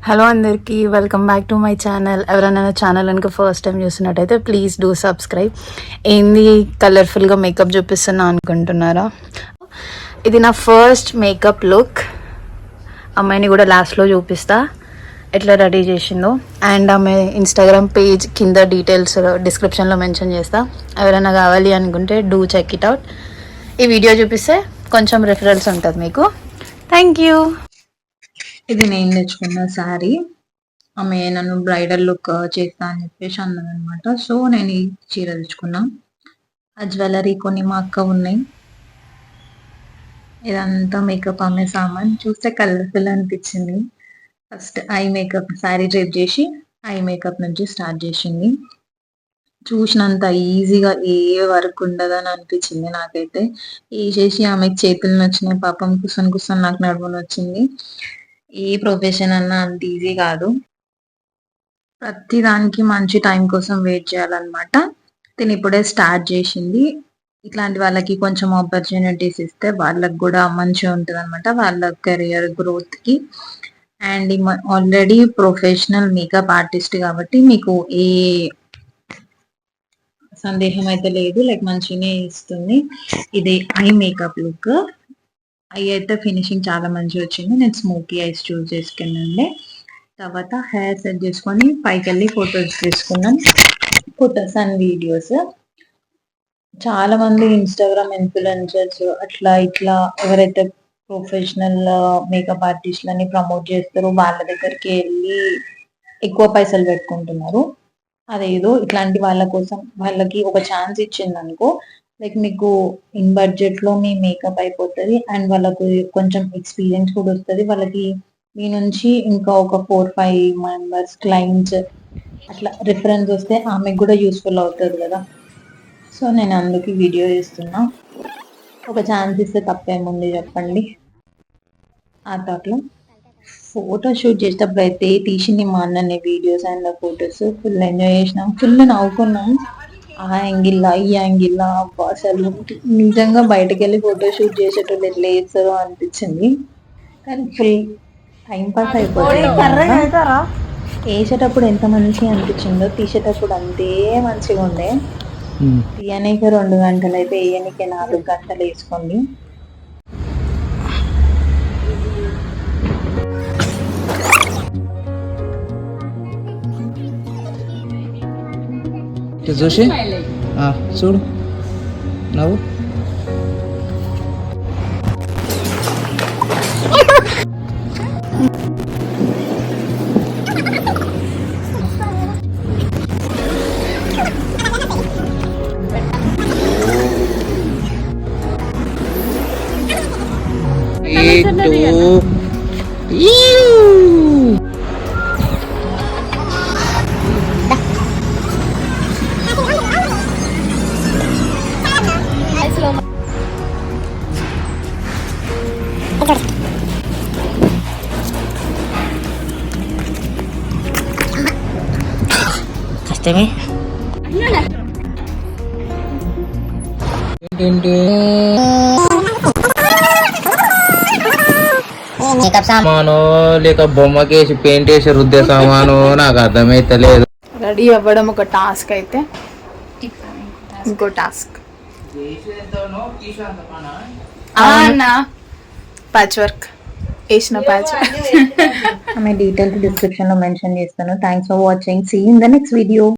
Hello అందరికీ welcome back to my channel. ఎవరైనా నా ఛానల్ కనుక ఫస్ట్ టైం చూస్తున్నట్టయితే ప్లీజ్ డూ సబ్స్క్రైబ్. ఏంది కలర్ఫుల్గా మేకప్ చూపిస్తున్నా అనుకుంటున్నారా? ఇది నా ఫస్ట్ మేకప్ లుక్. అమ్మాయిని కూడా లాస్ట్లో చూపిస్తా ఎట్లా రెడీ చేసిందో. అండ్ ఆమె ఇన్స్టాగ్రామ్ పేజ్ కింద డీటెయిల్స్ డిస్క్రిప్షన్లో మెన్షన్ చేస్తా. ఎవరైనా కావాలి అనుకుంటే డూ చెక్ ఇట్ అవుట్. ఈ వీడియో చూపిస్తే కొంచెం రిఫరెన్స్ ఉంటుంది మీకు. Thank you. ఇది నేను తెచ్చుకున్న శారీ. ఆమె నన్ను బ్రైడల్ లుక్ చేస్తా అని చెప్పేసి అన్నదనమాట. సో నేను ఈ చీర తెచ్చుకున్నా. ఆ జ్యువెలరీ కొన్ని మా అక్క ఉన్నాయి. ఇదంతా మేకప్ ఆమె సామాన్. చూస్తే కలర్ఫుల్ అనిపించింది. First eye makeup sari drape చేసి ఐ మేకప్ నుంచి స్టార్ట్ చేసింది. చూసినంత ఈజీగా ఏ వర్క్ ఉండదని అనిపించింది నాకైతే. వేసేసి ఆమెకి చేతులు నచ్చినాయి. పాపం కూర్చొని నాకు నడుముని వచ్చింది. ఏ ప్రొఫెషన్ అన్నా అంత ఈజీ కాదు. ప్రతి దానికి మంచి టైం కోసం వెయిట్ చేయాలన్నమాట. తిని ఇప్పుడే స్టార్ట్ చేసింది. ఇట్లాంటి వాళ్ళకి కొంచెం ఆపర్చునిటీస్ ఇస్తే వాళ్ళకి కూడా మంచిగా ఉంటుంది అనమాట, వాళ్ళ కెరియర్ గ్రోత్ కి. And already professional makeup artist కాబట్టి మీకు ఏ సందేహం అయితే లేదు. లైక్ మంచిగానే ఇస్తుంది. ఇది ఐ మేకప్ లుక్. ఐ అయితే ఫినిషింగ్ చాలా మంచిగా వచ్చింది. నేను స్మోకీ ఐస్ చూస్ చేసుకున్నాను. తర్వాత హెయిర్ సెట్ చేసుకొని పైకి వెళ్ళి ఫొటోస్ తీసుకున్నాను. Photos and videos. చాలా మంది ఇన్స్టాగ్రామ్ ఇన్ఫ్లుయెన్సర్స్ అట్లా ఇట్లా ఎవరైతే ప్రొఫెషనల్ మేకప్ ఆర్టిస్ట్లని ప్రమోట్ చేస్తారో వాళ్ళ దగ్గరికి వెళ్ళి ఎక్కువ పైసలు పెట్టుకుంటున్నారు. అదేదో ఇట్లాంటి వాళ్ళ కోసం వాళ్ళకి ఒక ఛాన్స్ ఇచ్చింది అనుకో, లైక్ మీకు ఇన్ బడ్జెట్ లో మీ మేకప్ అయిపోతుంది. అండ్ వాళ్ళకు కొంచెం ఎక్స్పీరియన్స్ కూడా వస్తుంది. వాళ్ళకి మీ నుంచి ఇంకా ఒక 4-5 మెంబర్స్ క్లయింట్స్ అట్లా రిఫరెన్స్ వస్తే ఆమెకు కూడా యూస్ఫుల్ అవుతుంది కదా. సో నేను అందుకు వీడియో చేస్తున్నా. ఒక ఛాన్స్ ఇస్తే తప్పేముంది చెప్పండి. ఆ థాట్లో ఫోటో షూట్ చేసేటప్పుడు అయితే తీసింది మా అన్నని videos and photos. Full enjoy చేసినాం, ఫుల్ నవ్వుకున్నాం. ఆ యాంగిల్లా ఈ యాంగిల్లా అసలు నిజంగా బయటకు వెళ్ళి ఫోటో షూట్ చేసేటప్పుడు ఎట్లా చేస్తారో అనిపించింది. కానీ ఫుల్ టైం పాస్ అయిపోతుంది. వేసేటప్పుడు ఎంత మంచిగా అనిపించిందో తీసేటప్పుడు అంతే మంచిగా ఉండే. తీయనీకి 2 గంటలు అయితే వేయనీకి 4 గంటలు వేసుకోండి. చూసి చూడు నవ్వు. కష్టమే. మేకప్ సామాను లేక బొమ్మకేసి పెయింట్ వేసి రుద్దే సామాను నాకు అర్థమైతే లేదు. రెడీ అవ్వడం ఒక టాస్క్ అయితే ఇంకో టాస్క్ ప్యాచ్ వర్క్ వేసిన ప్యాచ్. ఆమె డీటెయిల్స్ డిస్క్రిప్షన్ లో మెన్షన్ చేస్తాను. Thanks for watching. See in the next video.